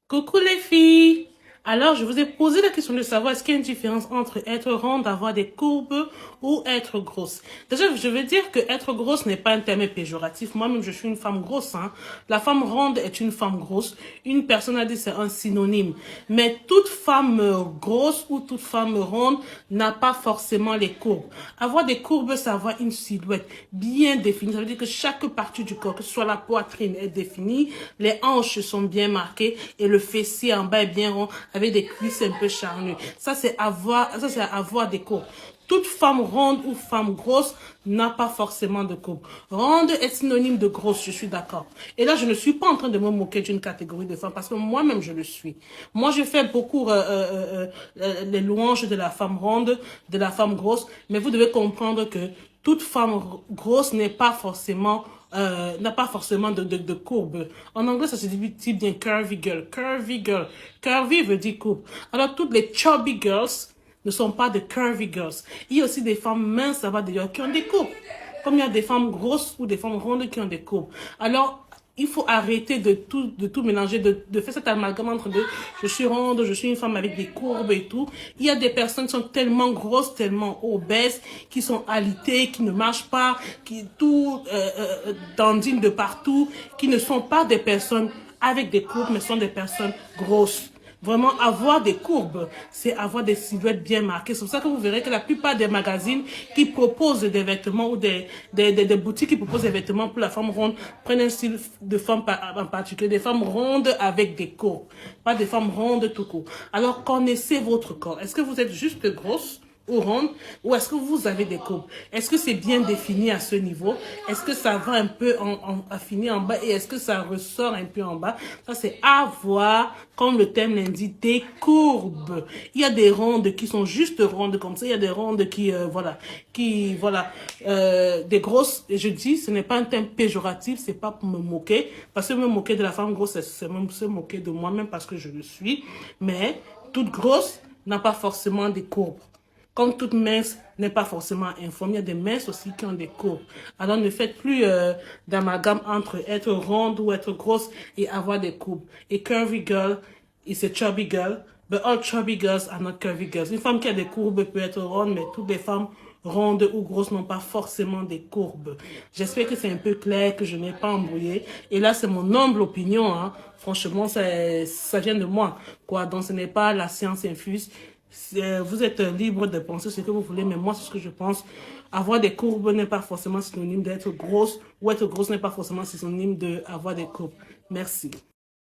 Coucou les filles! Alors, je vous ai posé la question de savoir est-ce qu'il y a une différence entre être ronde, avoir des courbes ou être grosse. Déjà, je veux dire que être grosse n'est pas un terme péjoratif. Moi-même, je suis une femme grosse, hein. La femme ronde est une femme grosse. Une personne a dit c'est un synonyme. Mais toute femme grosse ou toute femme ronde n'a pas forcément les courbes. Avoir des courbes, c'est avoir une silhouette bien définie. Ça veut dire que chaque partie du corps, que ce soit la poitrine, est définie, les hanches sont bien marquées et le fessier en bas est bien rond avec des cuisses un peu charnues. Ça, c'est avoir des courbes. Toute femme ronde ou femme grosse n'a pas forcément de courbe. Ronde est synonyme de grosse, je suis d'accord. Et là, je ne suis pas en train de me moquer d'une catégorie de femmes parce que moi-même, je le suis. Moi, je fais beaucoup les louanges de la femme ronde, de la femme grosse, mais vous devez comprendre que toute femme grosse n'est pas forcément n'a pas forcément de courbe. En anglais, ça se dit bien curvy girl. Curvy girl. Curvy veut dire courbe. Alors, toutes les chubby girls ne sont pas de curvy girls. Il y a aussi des femmes minces, ça va d'ailleurs, qui ont des courbes. Comme il y a des femmes grosses ou des femmes rondes qui ont des courbes. Alors, il faut arrêter de tout mélanger, de faire cet amalgame entre deux. Je suis ronde, je suis une femme avec des courbes et tout. Il y a des personnes qui sont tellement grosses, tellement obèses, qui sont alitées, qui ne marchent pas, qui tout dandinent de partout, qui ne sont pas des personnes avec des courbes, mais sont des personnes grosses. Vraiment, avoir des courbes, c'est avoir des silhouettes bien marquées. C'est pour ça que vous verrez que la plupart des magazines qui proposent des vêtements ou des boutiques qui proposent des vêtements pour la femme ronde prennent un style de femme en particulier, des femmes rondes avec des courbes, pas des femmes rondes tout court. Alors, connaissez votre corps. Est-ce que vous êtes juste grosse ou ronde, ou est-ce que vous avez des courbes? Est-ce que c'est bien défini à ce niveau? Est-ce que ça va un peu affiner en bas et est-ce que ça ressort un peu en bas? Ça, c'est avoir, comme le thème l'indique, des courbes. Il y a des rondes qui sont juste rondes comme ça. Il y a des rondes qui, des grosses. Et je dis, ce n'est pas un thème péjoratif, c'est pas pour me moquer. Parce que me moquer de la femme grosse, c'est même se moquer de moi-même parce que je le suis. Mais toute grosse n'a pas forcément des courbes. Comme toute mince n'est pas forcément informe, il y a des minces aussi qui ont des courbes. Alors ne faites plus d'amalgame entre être ronde ou être grosse et avoir des courbes. Et curvy girl is a chubby girl, but all chubby girls are not curvy girls. Une femme qui a des courbes peut être ronde, mais toutes les femmes rondes ou grosses n'ont pas forcément des courbes. J'espère que c'est un peu clair, que je n'ai pas embrouillé. Et là, c'est mon humble opinion, hein. Franchement, ça vient de moi, quoi. Donc, ce n'est pas la science infuse. Vous êtes libre de penser ce que vous voulez, mais moi, c'est ce que je pense. Avoir des courbes n'est pas forcément synonyme d'être grosse, ou être grosse n'est pas forcément synonyme d'avoir des courbes. Merci.